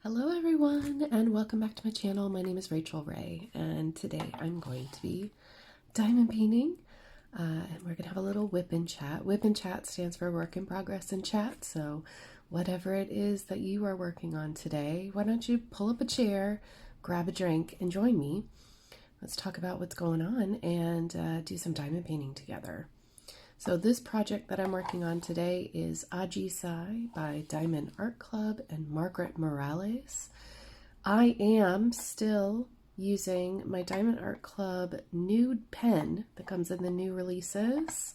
Hello everyone and welcome back to my channel. My name is Rachel Ray and today I'm going to be diamond painting and we're gonna have a little whip and chat. Whip and chat stands for work in progress and chat, so whatever it is that you are working on today, why don't you pull up a chair, grab a drink and join me. Let's talk about what's going on and do some diamond painting together. So this project that I'm working on today is Ajisai by Diamond Art Club and Margaret Morales. I am still using my Diamond Art Club nude pen that comes in the new releases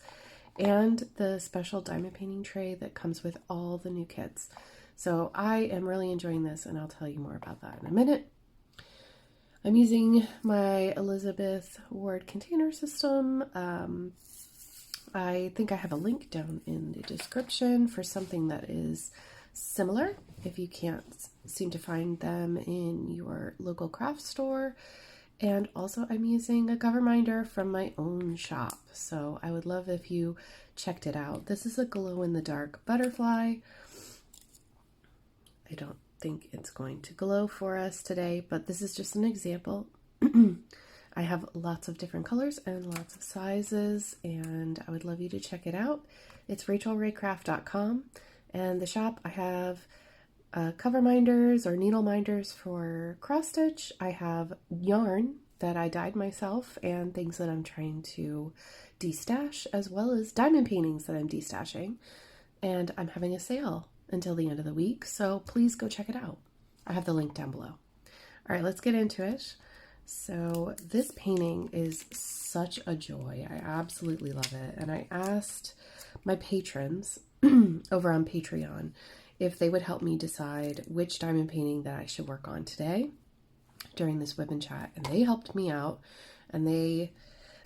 and the special diamond painting tray that comes with all the new kits. So I am really enjoying this and I'll tell you more about that in a minute. I'm using my Elizabeth Ward container system. I think I have a link down in the description for something that is similar if you can't seem to find them in your local craft store. And also I'm using a cover minder from my own shop, so I would love if you checked it out. This is a glow-in-the-dark butterfly. I don't think it's going to glow for us today, but this is just an example. I have lots of different colors and lots of sizes, and I would love you to check it out. It's rachelraycraft.com, and the shop I have cover minders or needle minders for cross stitch. I have yarn that I dyed myself and things that I'm trying to destash, as well as diamond paintings that I'm destashing, and I'm having a sale until the end of the week, so please go check it out. I have the link down below. All right, let's get into it. So this painting is such a joy. I absolutely love it. And I asked my patrons over on Patreon if they would help me decide which diamond painting that I should work on today during this whip and chat. And they helped me out. And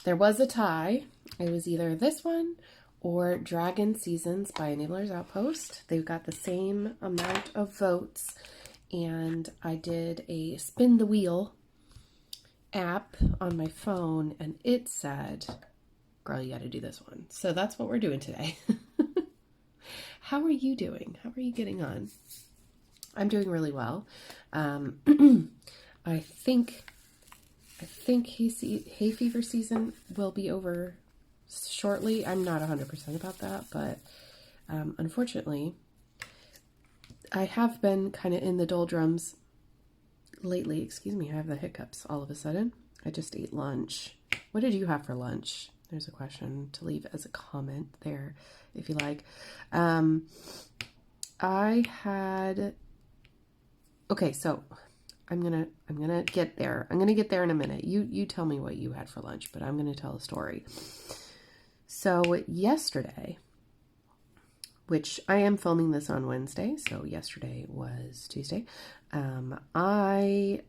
there was a tie. It was either this one or Dragon Seasons by Enabler's Outpost. They've got the same amount of votes. And I did a spin the wheel app on my phone and it said, girl, you got to do this one. So that's what we're doing today. How are you doing? How are you getting on? I'm doing really well. I think hay fever season will be over shortly. I'm not 100% about that, but unfortunately I have been kind of in the doldrums lately. Excuse me, I have the hiccups all of a sudden. I just ate lunch. What did you have for lunch? There's a question to leave as a comment there if you like. I had, okay, so I'm gonna get there. I'm gonna get there in a minute. You tell me what you had for lunch, but I'm gonna tell a story. So yesterday, which I am filming this on Wednesday, so yesterday was Tuesday, I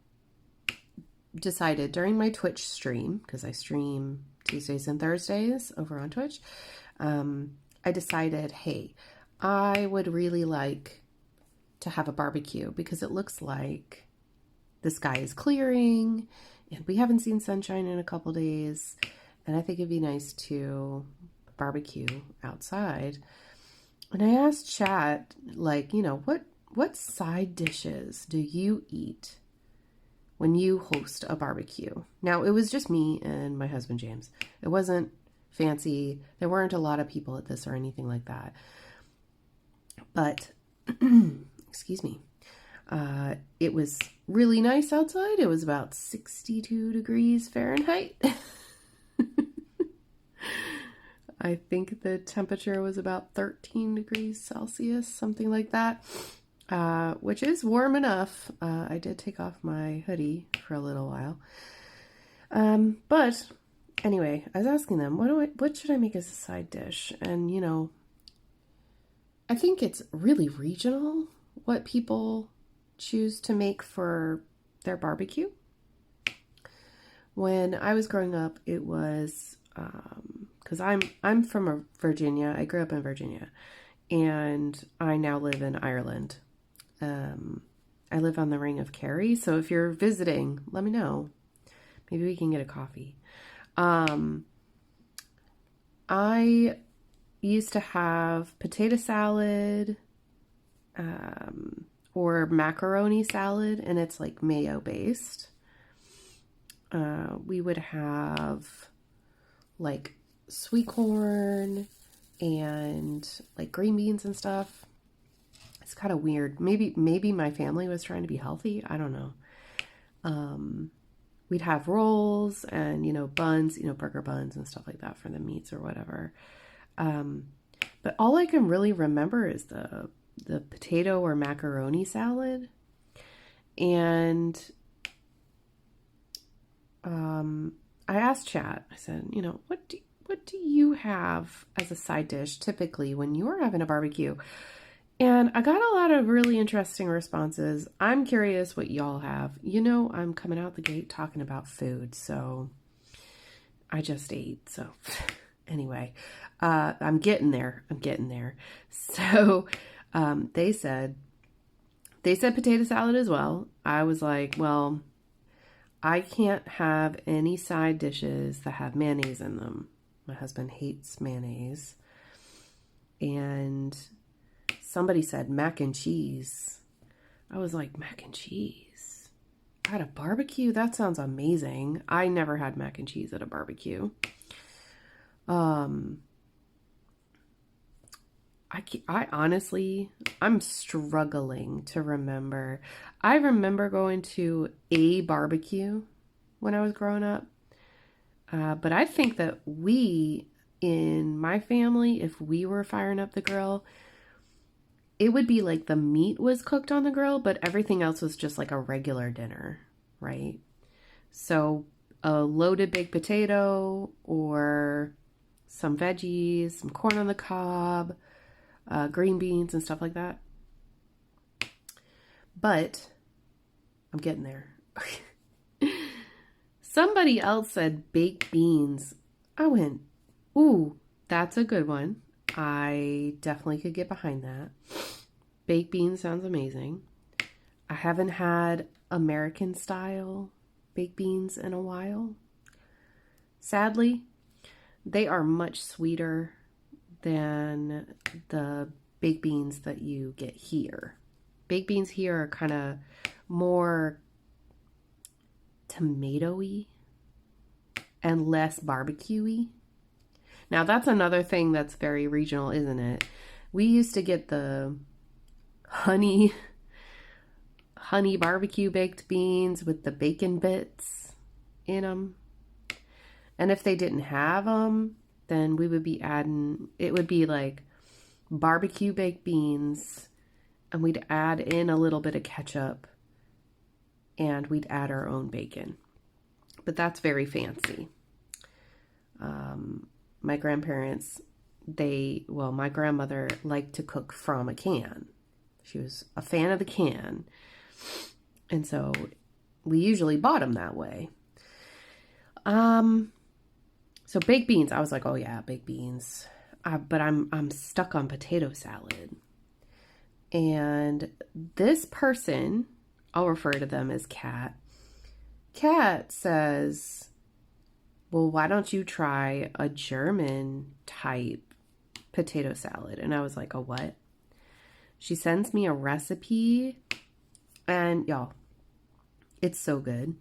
decided during my Twitch stream, because I stream Tuesdays and Thursdays over on Twitch, I decided, hey, I would really like to have a barbecue because it looks like the sky is clearing and we haven't seen sunshine in a couple days, and I think it'd be nice to barbecue outside. And I asked chat, like, you know, what side dishes do you eat when you host a barbecue? Now, it was just me and my husband, James. It wasn't fancy. There weren't a lot of people at this or anything like that. But, excuse me, it was really nice outside. It was about 62 degrees Fahrenheit. I think the temperature was about 13 degrees Celsius, something like that, which is warm enough. I did take off my hoodie for a little while. But anyway, I was asking them, what should I make as a side dish? And, you know, I think it's really regional what people choose to make for their barbecue. When I was growing up, it was, because I'm from Virginia. I grew up in Virginia, and I now live in Ireland. I live on the Ring of Kerry, so if you're visiting, let me know. Maybe we can get a coffee. I used to have potato salad, or macaroni salad, and it's like mayo based. We would have like sweet corn and like green beans and stuff. It's kind of weird. Maybe my family was trying to be healthy. I don't know. We'd have rolls and, buns, burger buns and stuff like that for the meats or whatever. But all I can really remember is the potato or macaroni salad. And I asked Chat, I said, what do you have as a side dish typically when you're having a barbecue? And I got a lot of really interesting responses. I'm curious what y'all have. I'm coming out the gate talking about food, so I just ate. So anyway, I'm getting there. So they said potato salad as well. I was like, well, I can't have any side dishes that have mayonnaise in them. My husband hates mayonnaise. And somebody said mac and cheese. I was like, mac and cheese? At a barbecue? That sounds amazing. I never had mac and cheese at a barbecue. I honestly, I'm struggling to remember. I remember going to a barbecue when I was growing up. But I think that we, in my family, if we were firing up the grill, it would be like the meat was cooked on the grill, but everything else was just like a regular dinner, right? So a loaded baked potato or some veggies, some corn on the cob, green beans and stuff like that. But I'm getting there. Somebody else said baked beans. I went, ooh, that's a good one. I definitely could get behind that. Baked beans sounds amazing. I haven't had American style baked beans in a while. Sadly, they are much sweeter than the baked beans that you get here. Baked beans here are kind of more tomatoey and less barbecue-y. Now, that's another thing that's very regional, isn't it? We used to get the honey barbecue baked beans with the bacon bits in them. And if they didn't have them, then we would be adding, it would be like barbecue baked beans, and we'd add in a little bit of ketchup, and we'd add our own bacon. But that's very fancy. My grandparents, my grandmother liked to cook from a can. She was a fan of the can. And so we usually bought them that way. So baked beans, I was like, oh yeah, baked beans. But I'm stuck on potato salad. And this person, I'll refer to them as Kat. Kat says, well, why don't you try a German type potato salad? And I was like, a what? She sends me a recipe, and y'all, it's so good.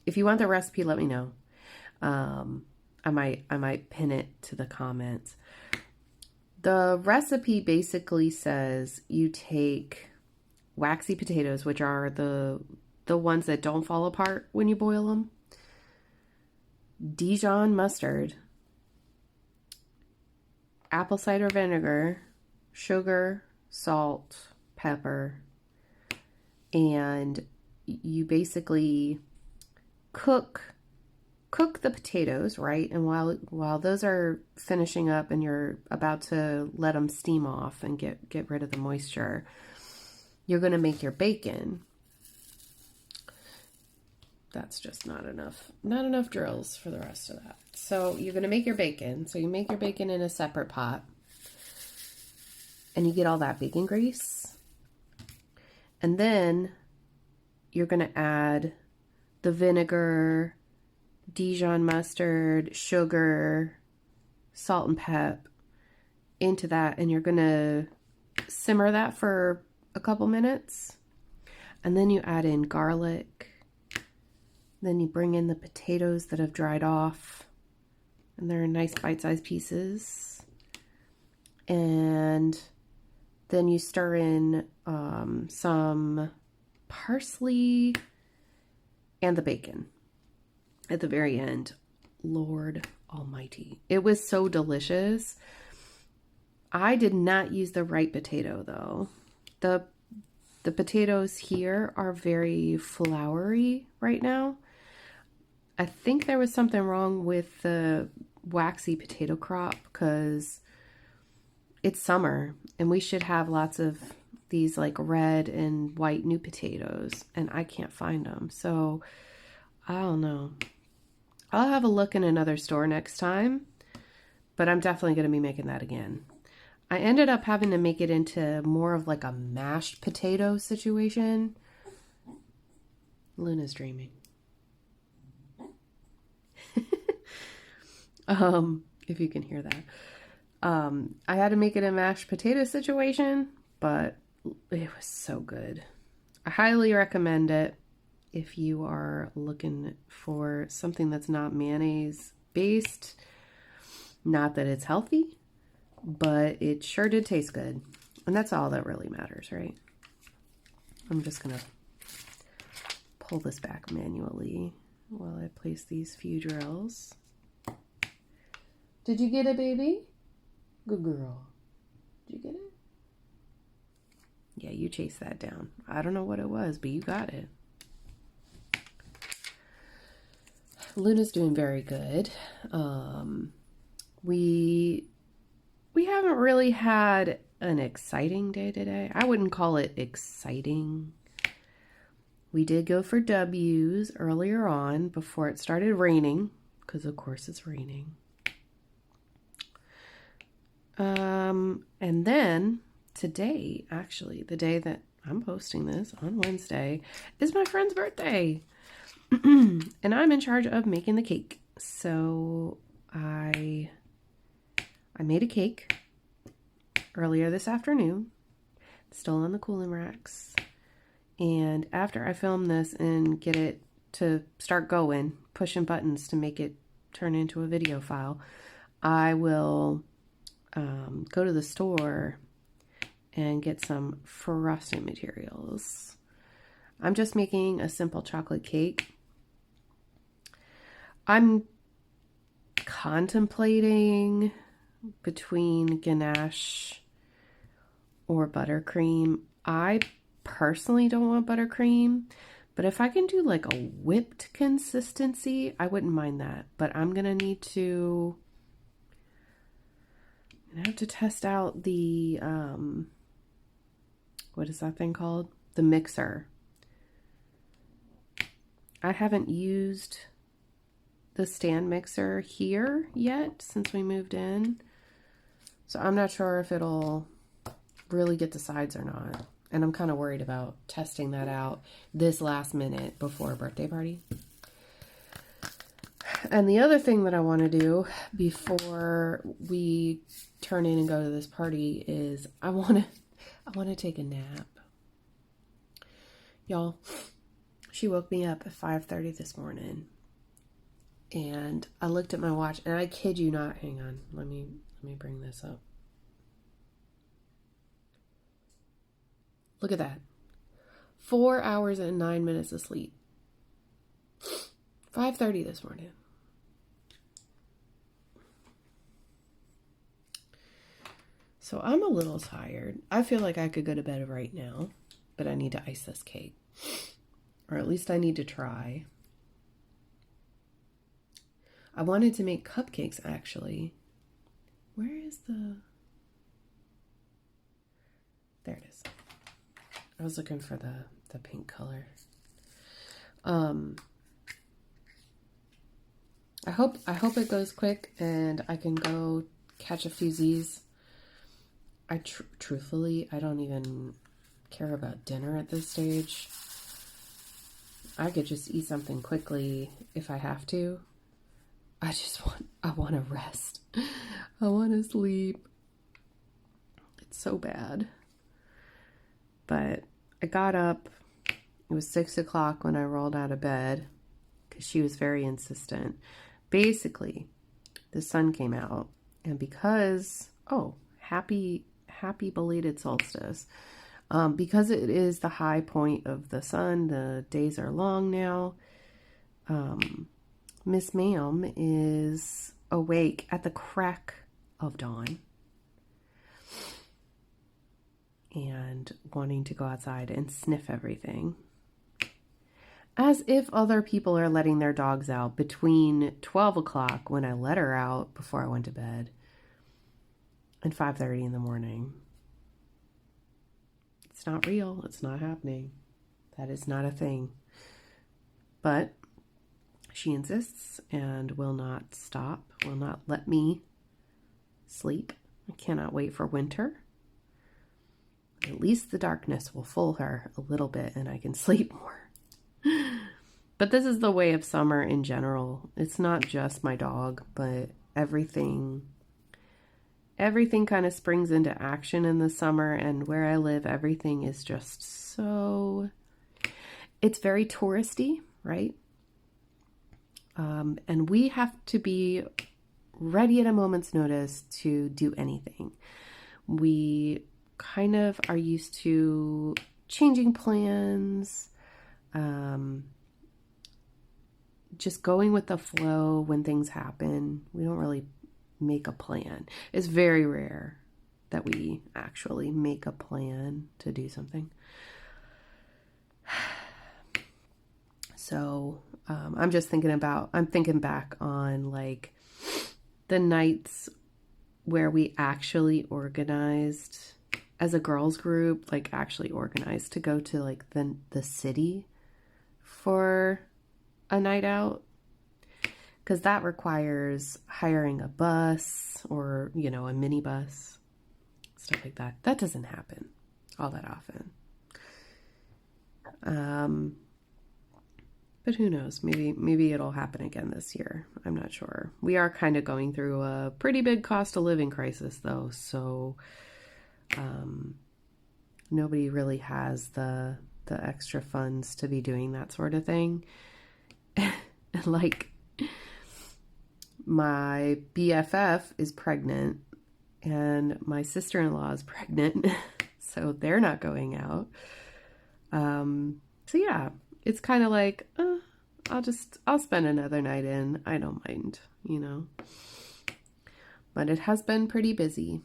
If you want the recipe, let me know. I might pin it to the comments. The recipe basically says you take waxy potatoes, which are the ones that don't fall apart when you boil them, Dijon mustard, apple cider vinegar, sugar, salt, pepper, and you basically cook the potatoes, right? And while those are finishing up and you're about to let them steam off and get rid of the moisture, you're going to make your bacon. That's just not enough drills for the rest of that. So you're going to make your bacon. So you make your bacon in a separate pot, and you get all that bacon grease. And then you're going to add the vinegar, Dijon mustard, sugar, salt and pep into that, and you're going to simmer that for a couple minutes. And then you add in garlic. Then you bring in the potatoes that have dried off. And they're nice bite-sized pieces. And then you stir in some parsley and the bacon at the very end. Lord almighty. It was so delicious. I did not use the right potato though. The potatoes here are very floury right now. I think there was something wrong with the waxy potato crop because it's summer and we should have lots of these like red and white new potatoes, and I can't find them. So I don't know. I'll have a look in another store next time, but I'm definitely going to be making that again. I ended up having to make it into more of like a mashed potato situation. Luna's dreaming. If you can hear that. I had to make it a mashed potato situation, but it was so good. I highly recommend it if you are looking for something that's not mayonnaise based. Not that it's healthy, but it sure did taste good. And that's all that really matters, right? I'm just going to pull this back manually while I place these few drills. Did you get it, baby? Good girl. Did you get it? Yeah, you chased that down. I don't know what it was, but you got it. Luna's doing very good. We haven't really had an exciting day today. I wouldn't call it exciting. We did go for W's earlier on before it started raining, because of course it's raining. And then today, actually, the day that I'm posting this on Wednesday, is my friend's birthday. And I'm in charge of making the cake. So I made a cake earlier this afternoon. It's still on the cooling racks. And after I film this and get it to start going, pushing buttons to make it turn into a video file, I will go to the store and get some frosting materials. I'm just making a simple chocolate cake. I'm contemplating between ganache or buttercream. I personally don't want buttercream, but if I can do like a whipped consistency, I wouldn't mind that. But I'm gonna need to have to test out the what is that thing called? The mixer. I haven't used the stand mixer here yet since we moved in, so I'm not sure if it'll really get the sides or not, and I'm kind of worried about testing that out this last minute before a birthday party. And the other thing that I want to do before we turn in and go to this party is I want to take a nap. Y'all, she woke me up at 5:30 this morning. And I looked at my watch, and I kid you not, hang on, let me bring this up. Look at that. 4 hours and 9 minutes of sleep. 5:30 this morning. So I'm a little tired. I feel like I could go to bed right now, but I need to ice this cake. Or at least I need to try. I wanted to make cupcakes, actually. Where is the... There it is. I was looking for the pink color. I hope it goes quick and I can go catch a few Z's. Truthfully, I don't even care about dinner at this stage. I could just eat something quickly if I have to. I want to rest. I want to sleep. It's so bad. But I got up It was 6 o'clock when I rolled out of bed because she was very insistent. Basically, the sun came out, and because, happy belated solstice. Because it is the high point of the sun, the days are long now. Miss Ma'am is awake at the crack of dawn and wanting to go outside and sniff everything. As if other people are letting their dogs out between 12 o'clock when I let her out before I went to bed and 5:30 in the morning. It's not real. It's not happening. That is not a thing. But she insists and will not stop, will not let me sleep. I cannot wait for winter. At least the darkness will fool her a little bit and I can sleep more. But this is the way of summer in general. It's not just my dog, but everything kind of springs into action in the summer, and where I live, everything is just so, it's very touristy, right? And we have to be ready at a moment's notice to do anything. We kind of are used to changing plans, just going with the flow when things happen. We don't really make a plan. It's very rare that we actually make a plan to do something. So I'm thinking back on like the nights where we actually organized as a girls group, like actually organized to go to like the city for a night out. Because that requires hiring a bus or, a minibus, stuff like that. That doesn't happen all that often. But who knows? Maybe it'll happen again this year. I'm not sure. We are kind of going through a pretty big cost of living crisis, though. So nobody really has the extra funds to be doing that sort of thing. Like, my BFF is pregnant and my sister-in-law is pregnant, so they're not going out. So yeah, it's kind of like, I'll spend another night in. I don't mind, But it has been pretty busy,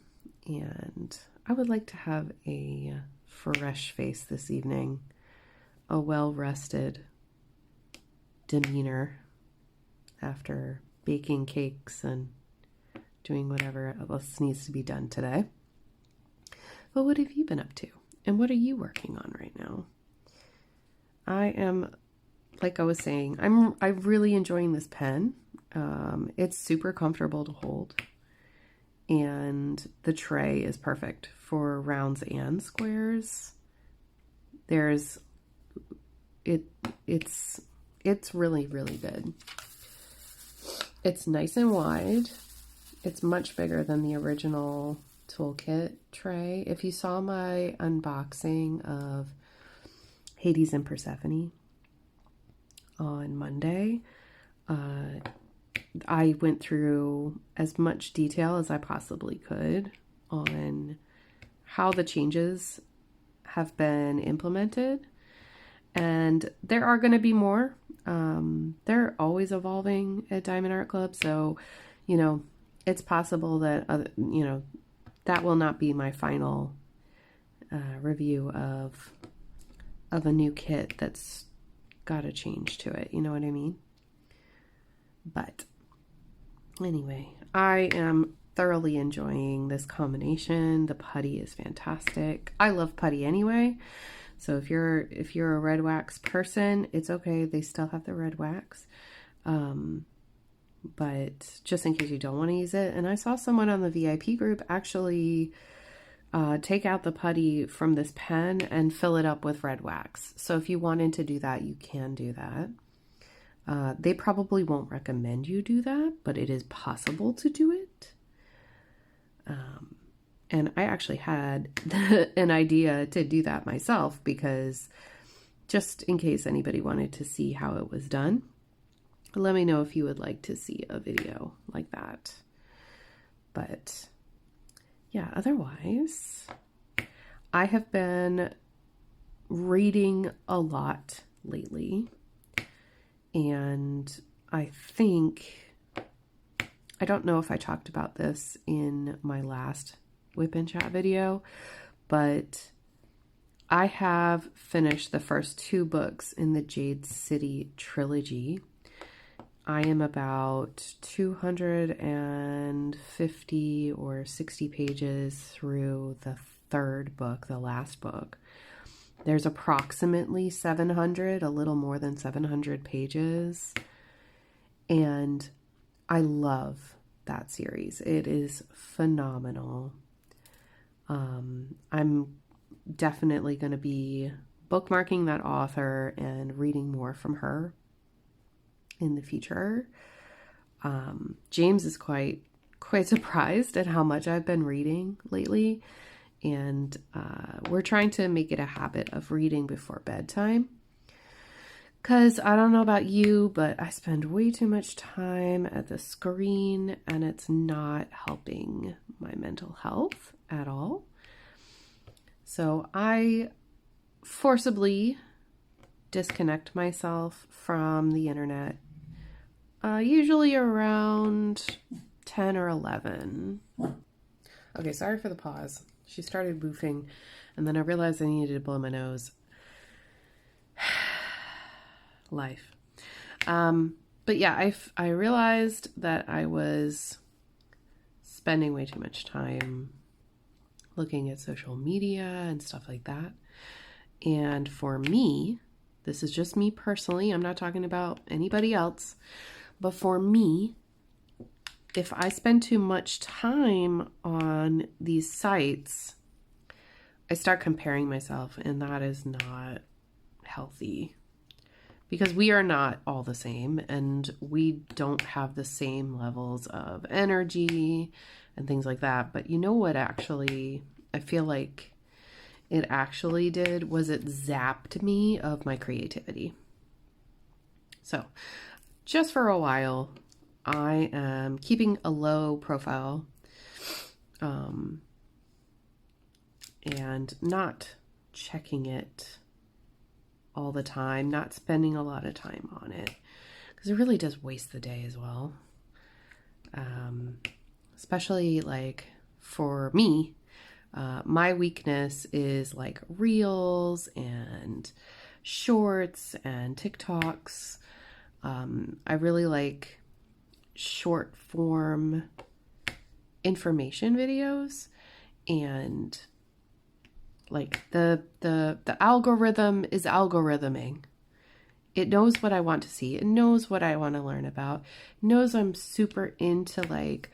and I would like to have a fresh face this evening, a well-rested demeanor after baking cakes and doing whatever else needs to be done today. But what have you been up to? And what are you working on right now? I am, like I was saying, I'm really enjoying this pen. It's super comfortable to hold. And the tray is perfect for rounds and squares. It's really, really good. It's nice and wide. It's much bigger than the original toolkit tray. If you saw my unboxing of Hades and Persephone on Monday, I went through as much detail as I possibly could on how the changes have been implemented. And there are going to be more. They're always evolving at Diamond Art Club. So, it's possible that, that will not be my final review of a new kit that's got a change to it. You know what I mean? But anyway, I am thoroughly enjoying this combination. The putty is fantastic. I love putty anyway. So if you're a red wax person, it's okay. They still have the red wax. But just in case you don't want to use it. And I saw someone on the VIP group actually take out the putty from this pen and fill it up with red wax. So if you wanted to do that, you can do that. They probably won't recommend you do that, but it is possible to do it. And I actually had an idea to do that myself because just in case anybody wanted to see how it was done. Let me know if you would like to see a video like that. But yeah, otherwise, I have been reading a lot lately, and I don't know if I talked about this in my last WIPNCHAT video, but I have finished the first 2 books in the Jade City trilogy. I am about 250 or 60 pages through the 3rd book, the last book. There's approximately 700, a little more than 700 pages. And I love that series. It is phenomenal. I'm definitely going to be bookmarking that author and reading more from her in the future. James is quite surprised at how much I've been reading lately, and we're trying to make it a habit of reading before bedtime, because I don't know about you, but I spend way too much time at the screen, and it's not helping my mental health at all. So I forcibly disconnect myself from the internet, usually around 10 or 11. Okay, sorry for the pause. She started boofing, and then I realized I needed to blow my nose. Life. But yeah, I realized that I was spending way too much time looking at social media and stuff like that. And for me, this is just me personally, I'm not talking about anybody else, but for me, if I spend too much time on these sites, I start comparing myself, and that is not healthy, because we are not all the same, and we don't have the same levels of energy and things like that. But you know what actually, I feel like it actually did, was it zapped me of my creativity. So just for a while, I am keeping a low profile, and not checking it all the time, not spending a lot of time on it, because it really does waste the day as well. Especially like for me, my weakness is like reels and shorts and TikToks. I really like short form information videos, and like the algorithm is algorithming. It knows what I want to see. It knows what I want to learn about. It knows I'm super into like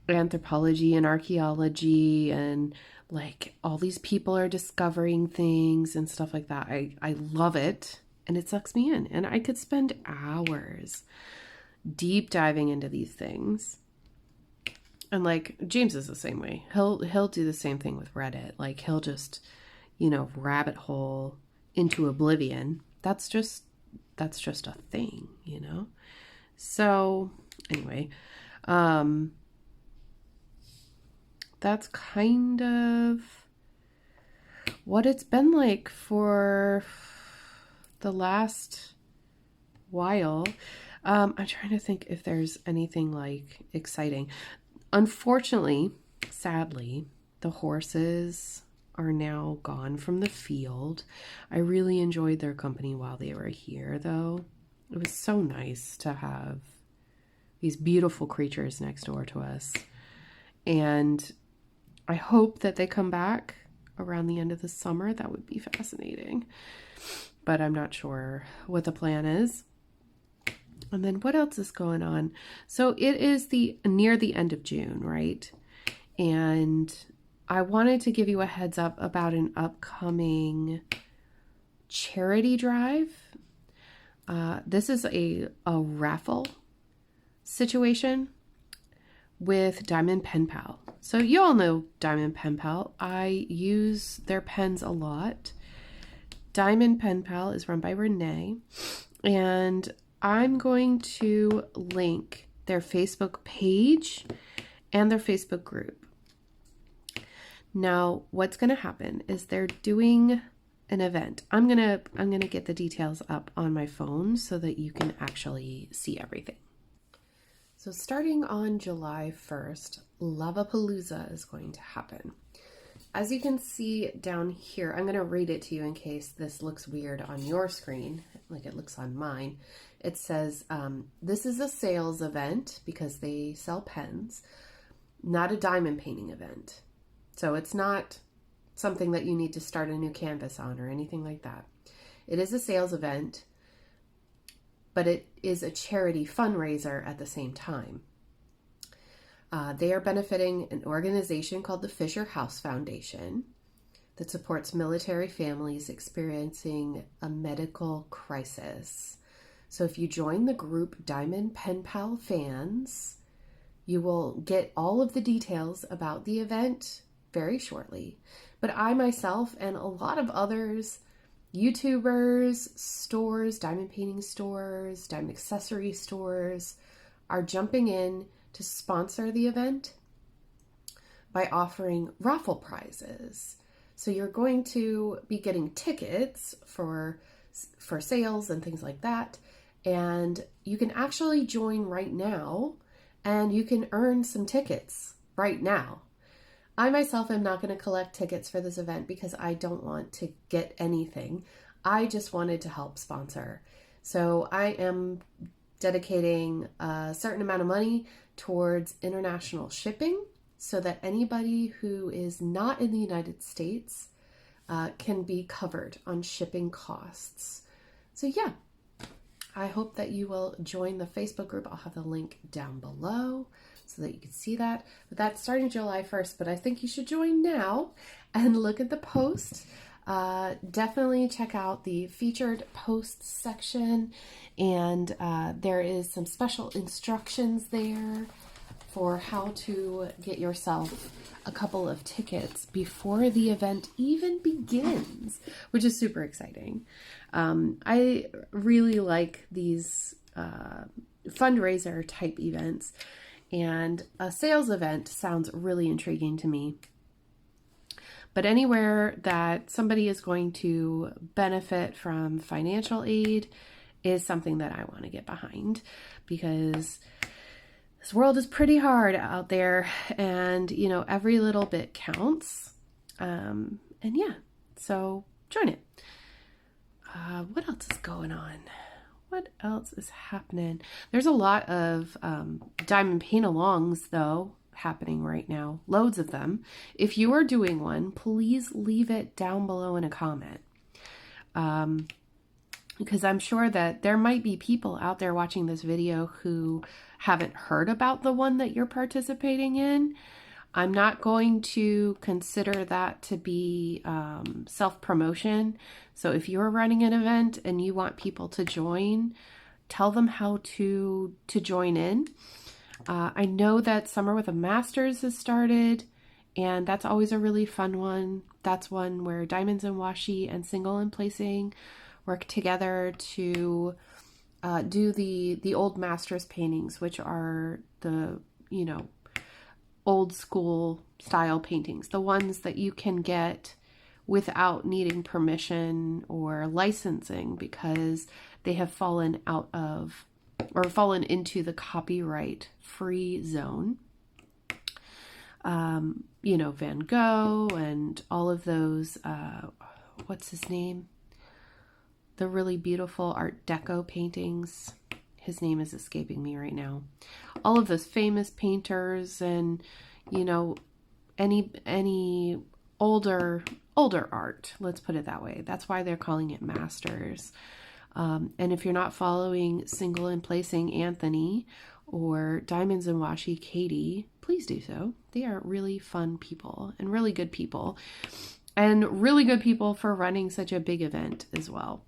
anthropology and archaeology, and like all these people are discovering things and stuff like that. I love it, and it sucks me in, and I could spend hours deep diving into these things. And like James is the same way. He'll do the same thing with Reddit. Like he'll just, rabbit hole into oblivion. That's just a thing, So anyway, that's kind of what it's been like for the last while. I'm trying to think if there's anything like exciting. Unfortunately, sadly, the horses are now gone from the field. I really enjoyed their company while they were here, though. It was so nice to have these beautiful creatures next door to us. And I hope that they come back around the end of the summer. That would be fascinating. But I'm not sure what the plan is. And then what else is going on? So it is near the end of June, right? And I wanted to give you a heads up about an upcoming charity drive. This is a raffle situation with Diamond Pen Pal. So you all know Diamond Pen Pal. I use their pens a lot. Diamond Pen Pal is run by Renee, and I'm going to link their Facebook page and their Facebook group. Now, what's going to happen is they're doing an event. I'm gonna get the details up on my phone so that you can actually see everything. So starting on July 1st, Lavapalooza is going to happen. As you can see down here, I'm going to read it to you in case this looks weird on your screen, like it looks on mine. It says, this is a sales event because they sell pens, not a diamond painting event. So it's not something that you need to start a new canvas on or anything like that. It is a sales event, but it is a charity fundraiser at the same time. They are benefiting an organization called the Fisher House Foundation that supports military families experiencing a medical crisis. So if you join the group Diamond Pen Pal Fans, you will get all of the details about the event very shortly. But I myself and a lot of others, YouTubers, stores, diamond painting stores, diamond accessory stores, are jumping in to sponsor the event by offering raffle prizes. So you're going to be getting tickets for sales and things like that. And you can actually join right now and you can earn some tickets right now. I myself am not going to collect tickets for this event because I don't want to get anything. I just wanted to help sponsor. So I am dedicating a certain amount of money towards international shipping so that anybody who is not in the United States can be covered on shipping costs. So yeah, I hope that you will join the Facebook group. I'll have the link down below so that you can see that. But that's starting July 1st, but I think you should join now and look at the post. Definitely check out the featured posts section, and there is some special instructions there for how to get yourself a couple of tickets before the event even begins, which is super exciting. I really like these fundraiser type events, and a sales event sounds really intriguing to me. But anywhere that somebody is going to benefit from financial aid is something that I want to get behind, because this world is pretty hard out there, and you know, every little bit counts. And yeah, so join it. What else is going on? What else is happening? There's a lot of diamond paint-alongs though happening right now, loads of them. If you are doing one, please leave it down below in a comment, because I'm sure that there might be people out there watching this video who haven't heard about the one that you're participating in. I'm not going to consider that to be self-promotion. So if you're running an event and you want people to join, tell them how to join in. I know that Summer with a Masters has started, and that's always a really fun one. That's one where Diamonds and Washi and Single and Placing work together to do the old Masters paintings, which are the, you know, old school style paintings, the ones that you can get without needing permission or licensing because they have fallen out of or fallen into the copyright free zone. You know, Van Gogh and all of those, what's his name? The really beautiful Art Deco paintings. His name is escaping me right now. All of those famous painters and, you know, any older art, let's put it that way. That's why they're calling it masters. And if you're not following Single and Placing Anthony or Diamonds and Washi Katie, please do so. They are really fun people and really good people, and really good people for running such a big event as well.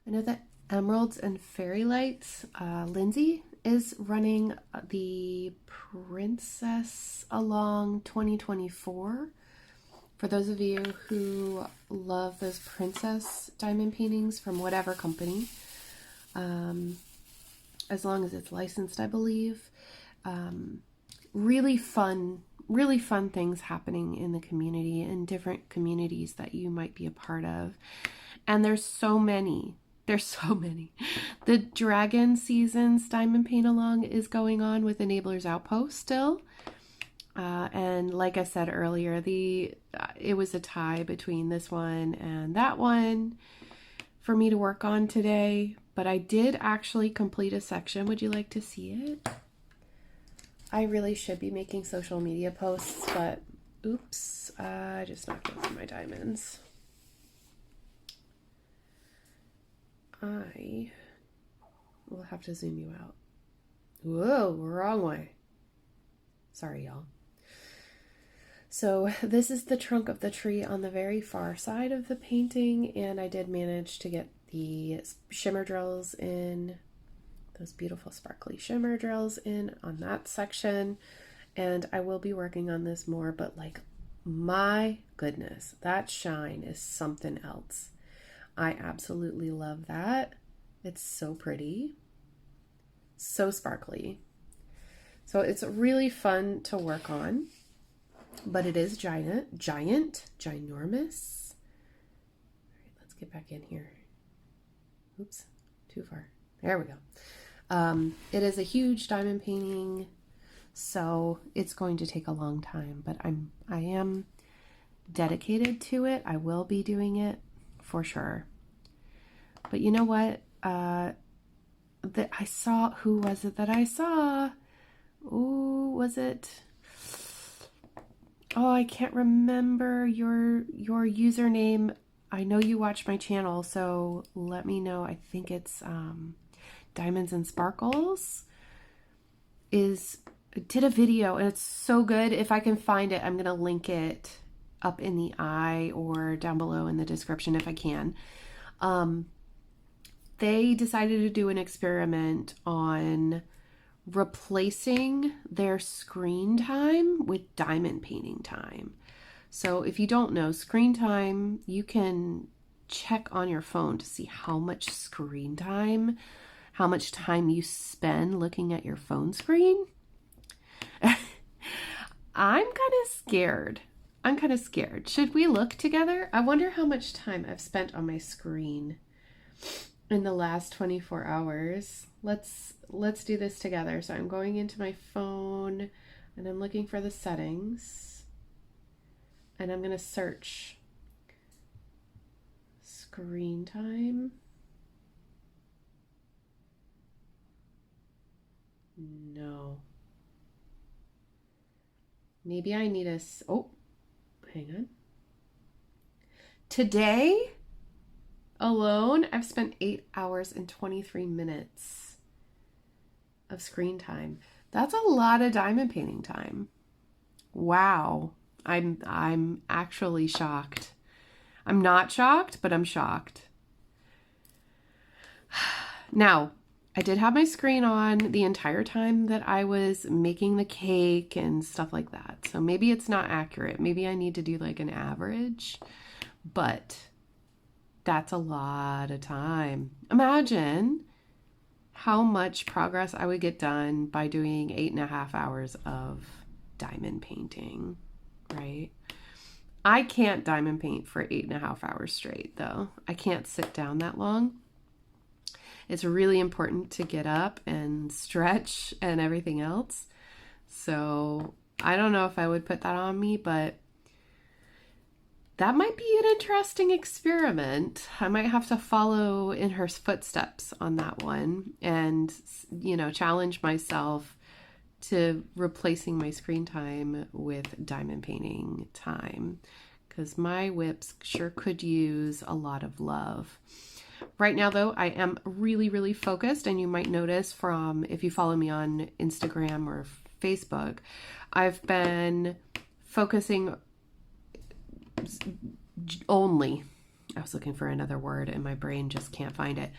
I know that Emeralds and Fairy Lights, Lindsay is running the Princess Along 2024 For those of you who love those princess diamond paintings from whatever company, as long as it's licensed, I believe, really fun things happening in the community, in different communities that you might be a part of. And there's so many. The Dragon Seasons Diamond Paint Along is going on with Enablers Outpost still. And like I said earlier, it was a tie between this one and that one for me to work on today. But I did actually complete a section. Would you like to see it? I really should be making social media posts, but oops, I just knocked over my diamonds. I will have to zoom you out. Whoa, wrong way. Sorry, y'all. So this is the trunk of the tree on the very far side of the painting, and I did manage to get the shimmer drills in, those beautiful sparkly shimmer drills in on that section, and I will be working on this more, but like, my goodness, that shine is something else. I absolutely love that. It's so pretty, so sparkly. So it's really fun to work on, but it is ginormous. All right, let's get back in here. Oops, too far. There we go. It is a huge diamond painting, so it's going to take a long time, but I am dedicated to it. I will be doing it for sure. But you know what? I saw, who was it that I saw? Ooh, was it? Oh, I can't remember your username. I know you watch my channel, so let me know. I think it's Diamonds and Sparkles did a video, and it's so good. If I can find it, I'm gonna link it up in the eye or down below in the description if I can. They decided to do an experiment on replacing their screen time with diamond painting time. So if you don't know, screen time, you can check on your phone to see how much screen time, how much time you spend looking at your phone screen. I'm kind of scared. Should we look together? I wonder how much time I've spent on my screen in the last 24 hours. Let's do this together. So I'm going into my phone and I'm looking for the settings, and I'm going to search screen time. No. Maybe I need oh, hang on. Today alone, I've spent 8 hours and 23 minutes of screen time. That's a lot of diamond painting time. Wow. I'm actually shocked. I'm not shocked, but I'm shocked. Now, I did have my screen on the entire time that I was making the cake and stuff like that. So maybe it's not accurate. Maybe I need to do like an average, but that's a lot of time. Imagine how much progress I would get done by doing 8.5 hours of diamond painting, right? I can't diamond paint for 8.5 hours straight though. I can't sit down that long. It's really important to get up and stretch and everything else. So I don't know if I would put that on me, but that might be an interesting experiment. I might have to follow in her footsteps on that one and, you know, challenge myself to replacing my screen time with diamond painting time, because my whips sure could use a lot of love. Right now, though, I am really, really focused, and you might notice from, if you follow me on Instagram or Facebook, I've been focusing only, I was looking for another word and my brain just can't find it,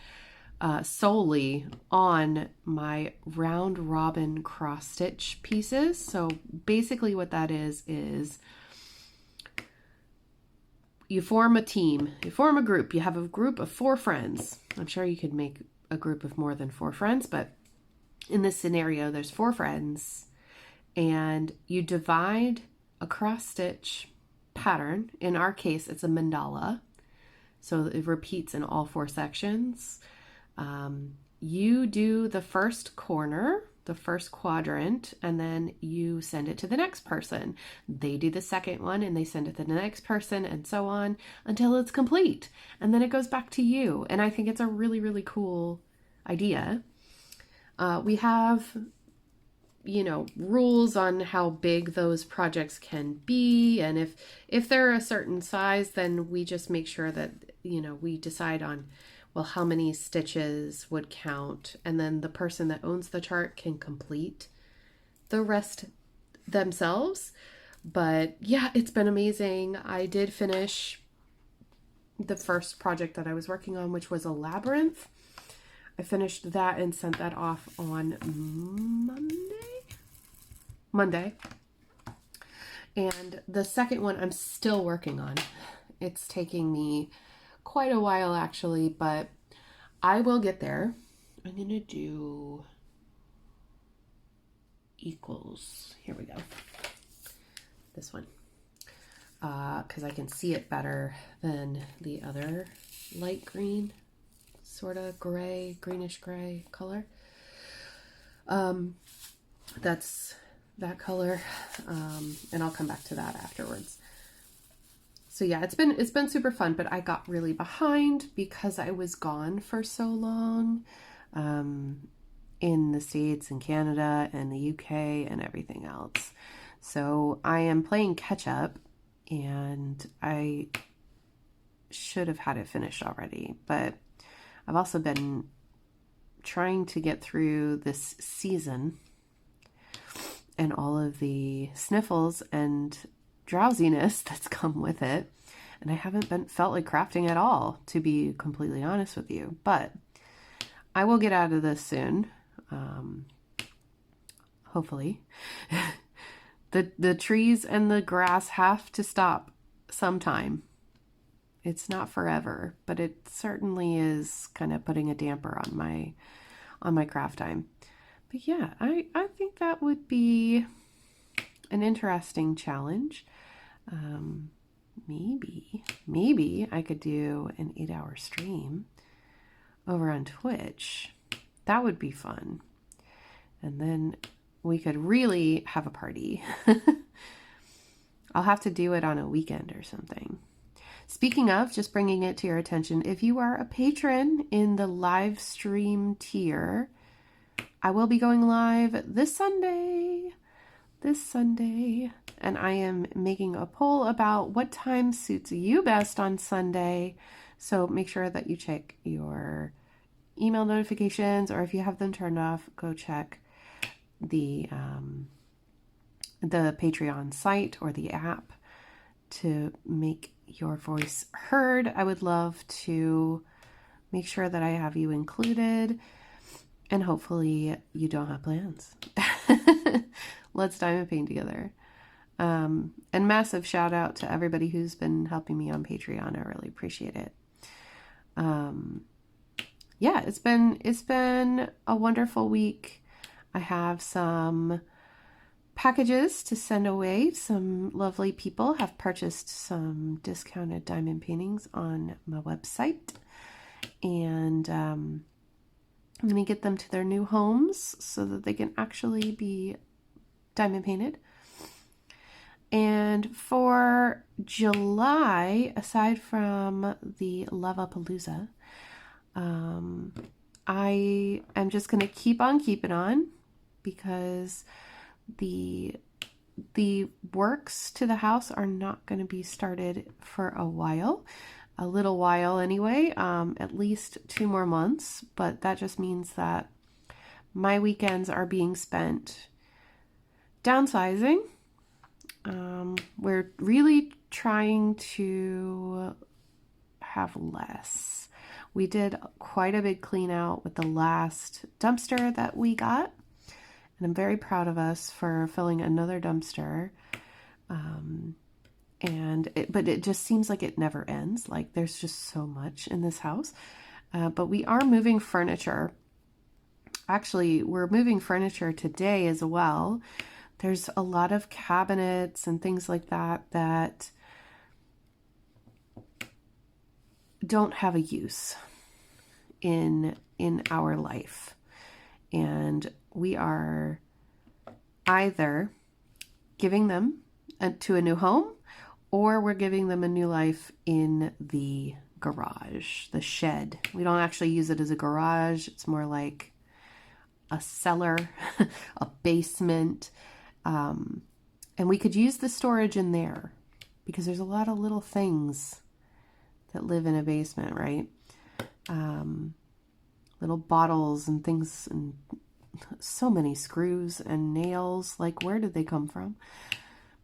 solely on my round robin cross stitch pieces. So basically what that is you form a team, you form a group, you have a group of 4 friends. I'm sure you could make a group of more than 4 friends, but in this scenario, there's 4 friends, and you divide a cross stitch pattern. In our case, it's a mandala, so it repeats in all 4 sections. You do the first corner, the first quadrant, and then you send it to the next person. They do the second one and they send it to the next person, and so on until it's complete. And then it goes back to you. And I think it's a really, really cool idea. We have, rules on how big those projects can be. And if they're a certain size, then we just make sure that, we decide on, well, how many stitches would count, and then the person that owns the chart can complete the rest themselves. But yeah, it's been amazing. I did finish the first project that I was working on, which was a labyrinth. I finished that and sent that off on Monday. And the second one I'm still working on. It's taking me quite a while actually, but I will get there. I'm gonna do equals. Here we go. This one, because I can see it better than the other light green, sort of gray, greenish gray color. That's that color, and I'll come back to that afterwards. So yeah, it's been super fun, but I got really behind because I was gone for so long, in the States and Canada and the UK and everything else. So I am playing catch up, and I should have had it finished already, but I've also been trying to get through this season and all of the sniffles and drowsiness that's come with it, and I haven't felt like crafting at all, to be completely honest with you, but I will get out of this soon, hopefully. The trees and the grass have to stop sometime. It's not forever, but it certainly is kind of putting a damper on my craft time. But yeah, I think that would be an interesting challenge. Maybe I could do an 8-hour stream over on Twitch. That would be fun. And then we could really have a party. I'll have to do it on a weekend or something. Speaking of, just bringing it to your attention, if you are a patron in the live stream tier, I will be going live this Sunday, and I am making a poll about what time suits you best on Sunday. So make sure that you check your email notifications, or if you have them turned off, go check the Patreon site or the app to make your voice heard. I would love to make sure that I have you included, and hopefully you don't have plans. Let's diamond paint together. And massive shout out to everybody who's been helping me on Patreon. I really appreciate it. Yeah, it's been a wonderful week. I have some packages to send away. Some lovely people have purchased some discounted diamond paintings on my website, and I'm going to get them to their new homes so that they can actually be diamond painted. And for July, aside from the Lavapalooza, I am just going to keep on keeping on, because the works to the house are not going to be started for a little while anyway, at least 2 more months. But that just means that my weekends are being spent downsizing. We're really trying to have less. We did quite a big clean out with the last dumpster that we got, and I'm very proud of us for filling another dumpster. but it just seems like it never ends. Like there's just so much in this house. But we are moving furniture. Actually, we're moving furniture today as well. There's a lot of cabinets and things like that that don't have a use in our life. And we are either giving them to a new home, or we're giving them a new life in the garage, the shed. We don't actually use it as a garage. It's more like a cellar, a basement. And we could use the storage in there because there's a lot of little things that live in a basement, right? Little bottles and things, and so many screws and nails. Like, where did they come from?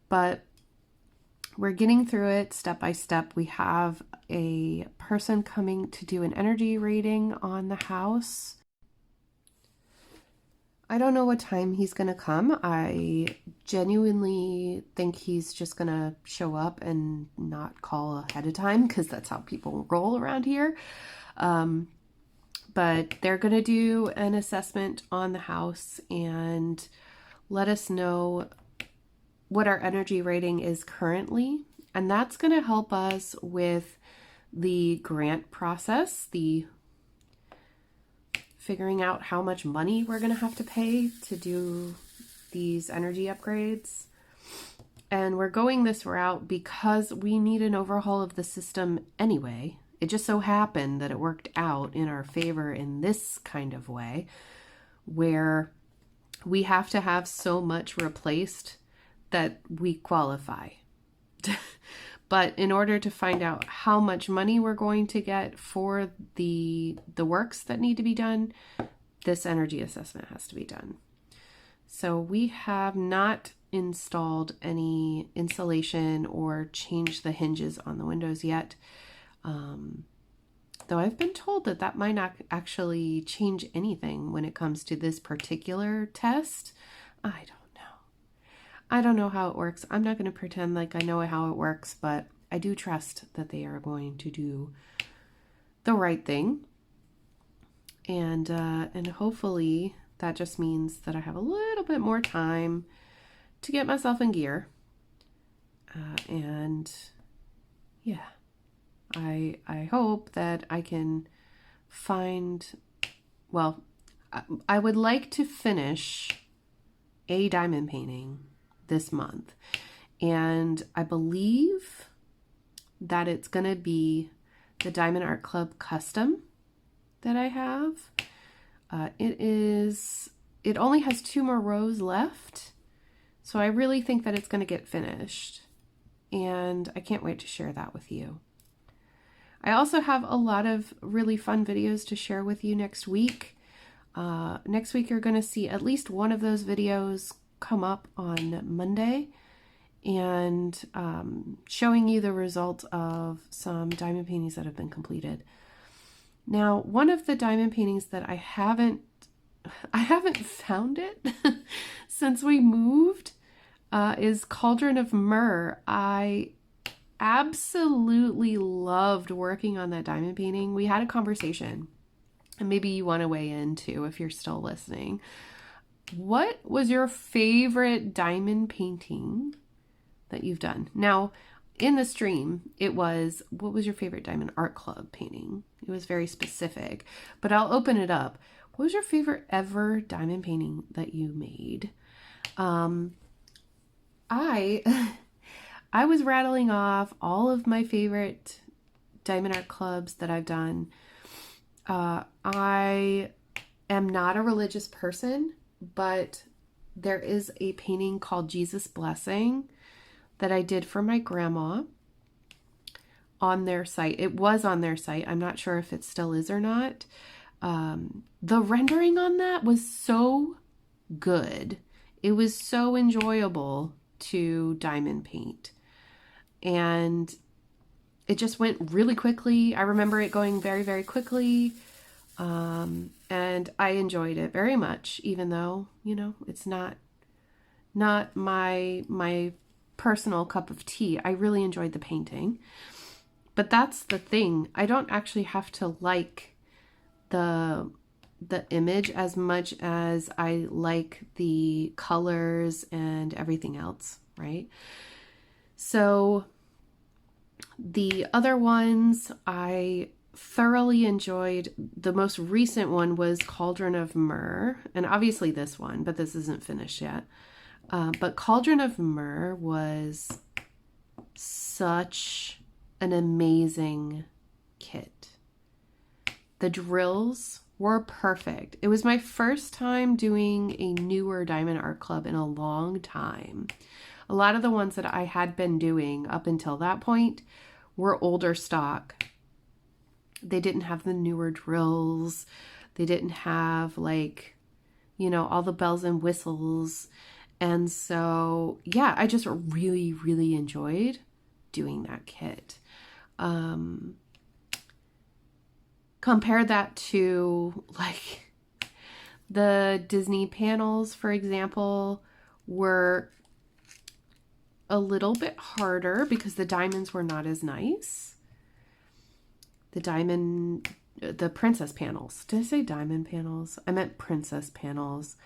But we're getting through it step by step. We have a person coming to do an energy reading on the house. I don't know what time he's going to come. I genuinely think he's just going to show up and not call ahead of time, because that's how people roll around here. But they're going to do an assessment on the house and let us know what our energy rating is currently. And that's going to help us with the grant process, the figuring out how much money we're going to have to pay to do these energy upgrades. And we're going this route because we need an overhaul of the system anyway. It just so happened that it worked out in our favor in this kind of way, where we have to have so much replaced that we qualify. But in order to find out how much money we're going to get for the works that need to be done, this energy assessment has to be done. So we have not installed any insulation or changed the hinges on the windows yet. Though I've been told that that might not actually change anything when it comes to this particular test. I don't know how it works. I'm not going to pretend like I know how it works, but I do trust that they are going to do the right thing. And hopefully that just means that I have a little bit more time to get myself in gear. And yeah, I hope that I can find, well, I would like to finish a diamond painting this month. And I believe that it's going to be the Diamond Art Club custom that I have. It only has 2 more rows left. So I really think that it's going to get finished. And I can't wait to share that with you. I also have a lot of really fun videos to share with you next week. Next week you're going to see at least one of those videos come up on Monday, and showing you the result of some diamond paintings that have been completed. Now, one of the diamond paintings that I haven't found it since we moved is Cauldron of Myrrh. I absolutely loved working on that diamond painting. We had a conversation, and maybe you want to weigh in too if you're still listening. What was your favorite diamond painting that you've done? Now, in the stream, it was, what was your favorite Diamond Art Club painting? It was very specific, but I'll open it up. What was your favorite ever diamond painting that you made? I was rattling off all of my favorite Diamond Art Clubs that I've done. I am not a religious person, but there is a painting called Jesus Blessing that I did for my grandma on their site. It was on their site. I'm not sure if it still is or not. The rendering on that was so good. It was so enjoyable to diamond paint. And it just went really quickly. I remember it going very, very quickly. And I enjoyed it very much, even though, you know, it's not my personal cup of tea. I really enjoyed the painting. But that's the thing. I don't actually have to like the image as much as I like the colors and everything else, right? So the other ones I thoroughly enjoyed. The most recent one was Cauldron of Myrrh, and obviously this one, but this isn't finished yet. But Cauldron of Myrrh was such an amazing kit. The drills were perfect. It was my first time doing a newer Diamond Art Club in a long time. A lot of the ones that I had been doing up until that point were older stock. They didn't have the newer drills. They didn't have, like, you know, all the bells and whistles. And so, yeah, I just really, really enjoyed doing that kit. Compare that to, like, the Disney panels, for example, were a little bit harder because the diamonds were not as nice. The princess panels. Did I say diamond panels? I meant princess panels.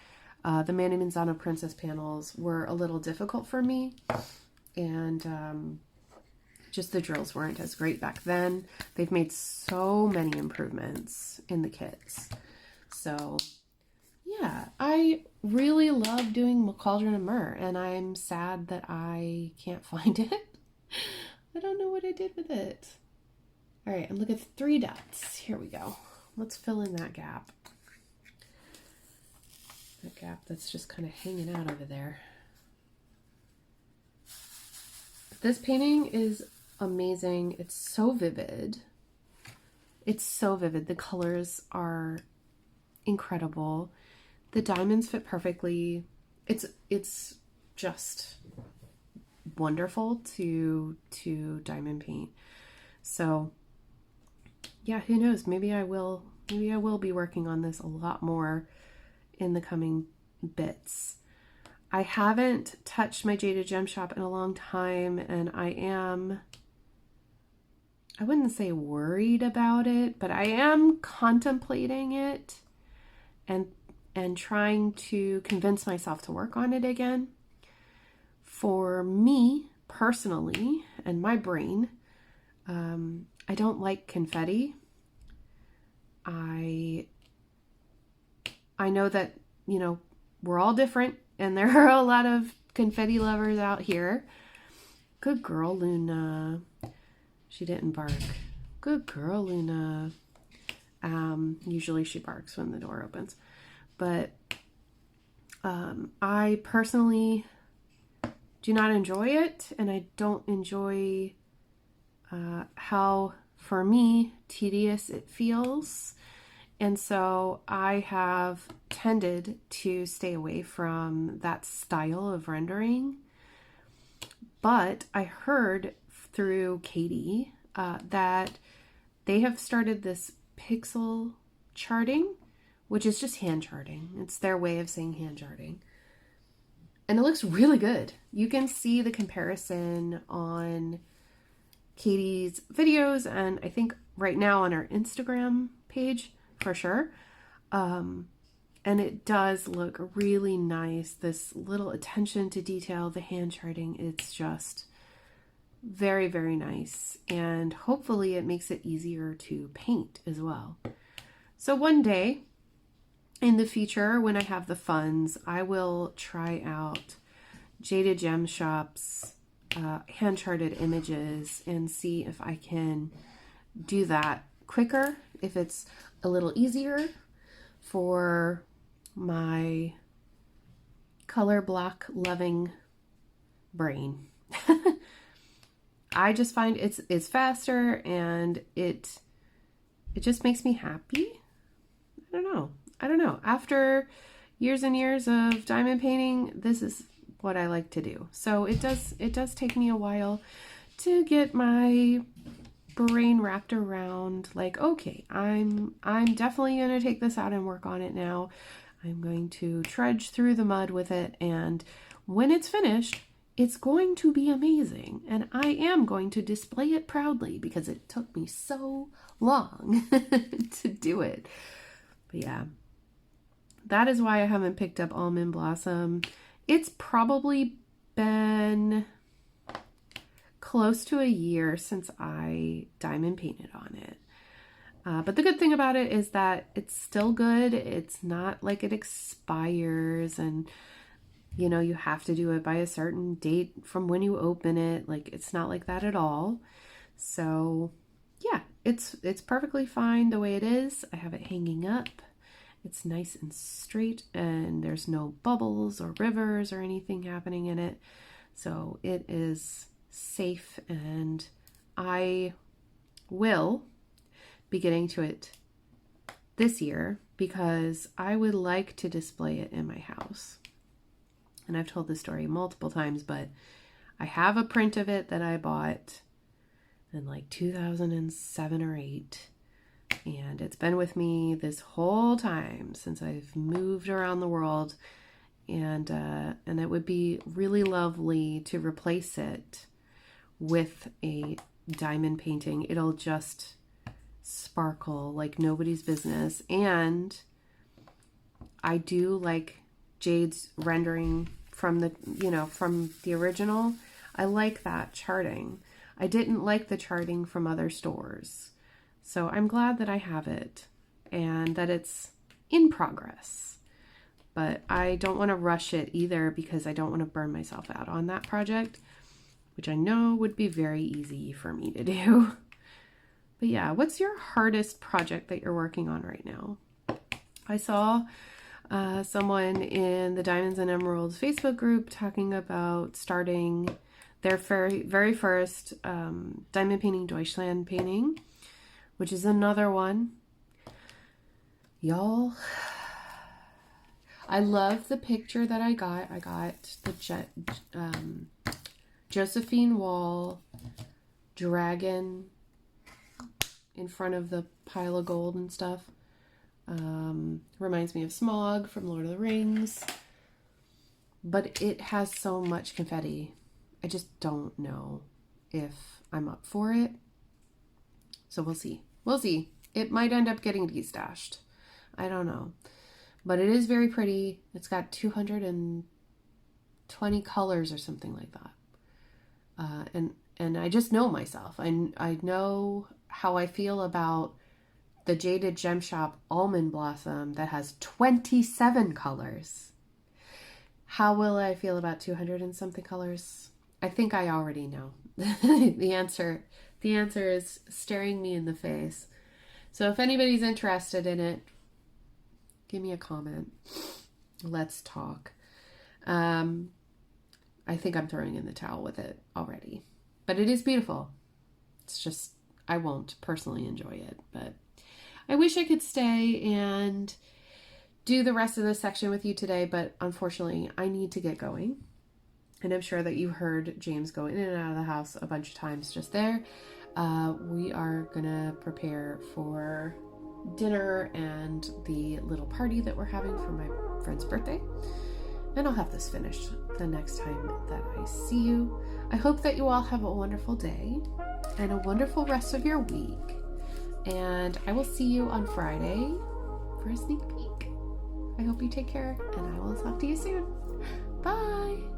The Manny Manzano princess panels were a little difficult for me. And just the drills weren't as great back then. They've made so many improvements in the kits. So yeah, I really love doing Cauldron of Myrrh, and I'm sad that I can't find it. I don't know what I did with it. All right, I'm looking at 3 dots. Here we go. Let's fill in that gap. That gap that's just kind of hanging out over there. This painting is amazing. It's so vivid. It's so vivid. The colors are incredible. The diamonds fit perfectly. It's just wonderful to diamond paint. So yeah, who knows? Maybe I will be working on this a lot more in the coming bits. I haven't touched my Jaded Gem Shop in a long time, and I wouldn't say worried about it, but I am contemplating it and trying to convince myself to work on it again. For me personally and my brain, I don't like confetti. I know that, you know, we're all different, and there are a lot of confetti lovers out here. Good girl, Luna. She didn't bark. Good girl, Luna. Usually she barks when the door opens. But I personally do not enjoy it, and I don't enjoy how, for me, tedious it feels. And so I have tended to stay away from that style of rendering. But I heard through Katie that they have started this pixel charting, which is just hand charting. It's their way of saying hand charting. And it looks really good. You can see the comparison on Katie's videos, and I think right now on our Instagram page for sure. And it does look really nice. This little attention to detail, the hand charting, it's just very, very nice. And hopefully it makes it easier to paint as well. So one day in the future, when I have the funds, I will try out Jaded Gem Shop's hand charted images and see if I can do that quicker, if it's a little easier for my color block loving brain. I just find it's faster, and it just makes me happy. I don't know. After years and years of diamond painting, this is what I like to do. So it does take me a while to get my brain wrapped around, like, okay, I'm definitely going to take this out and work on it now. I'm going to trudge through the mud with it, and when it's finished, it's going to be amazing, and I am going to display it proudly because it took me so long to do it. But yeah, that is why I haven't picked up Almond Blossom. It's probably been close to a year since I diamond painted on it. But the good thing about it is that it's still good. It's not like it expires and you know, you have to do it by a certain date from when you open it. Like, it's not like that at all. So yeah, it's perfectly fine the way it is. I have it hanging up. It's nice and straight and there's no bubbles or rivers or anything happening in it. So it is safe, and I will be getting to it this year because I would like to display it in my house. And I've told this story multiple times, but I have a print of it that I bought in like 2007 or 8. And it's been with me this whole time since I've moved around the world. And it would be really lovely to replace it with a diamond painting. It'll just sparkle like nobody's business. And I do like Jade's rendering from the, you know, from the original. I like that charting. I didn't like the charting from other stores. So I'm glad that I have it and that it's in progress. But I don't want to rush it either because I don't want to burn myself out on that project, which I know would be very easy for me to do. But yeah, what's your hardest project that you're working on right now? I saw someone in the Diamonds and Emeralds Facebook group talking about starting their very first diamond painting Deutschland painting, which is another one. Y'all, I love the picture that I got. I got the Josephine Wall dragon in front of the pile of gold and stuff. Reminds me of Smaug from Lord of the Rings, but it has so much confetti. I just don't know if I'm up for it. So we'll see. We'll see. It might end up getting destashed. I don't know. But it is very pretty. It's got 220 colors or something like that. And I just know myself. I know how I feel about the Jaded Gem Shop Almond Blossom that has 27 colors. How will I feel about 200 and something colors? I think I already know. The answer is staring me in the face. So if anybody's interested in it, give me a comment. Let's talk. I think I'm throwing in the towel with it already. But it is beautiful. It's just, I won't personally enjoy it, but I wish I could stay and do the rest of this section with you today, but unfortunately I need to get going. And I'm sure that you heard James go in and out of the house a bunch of times just there. We are gonna prepare for dinner and the little party that we're having for my friend's birthday. And I'll have this finished the next time that I see you. I hope that you all have a wonderful day and a wonderful rest of your week. And I will see you on Friday for a sneak peek. I hope you take care, and I will talk to you soon. Bye!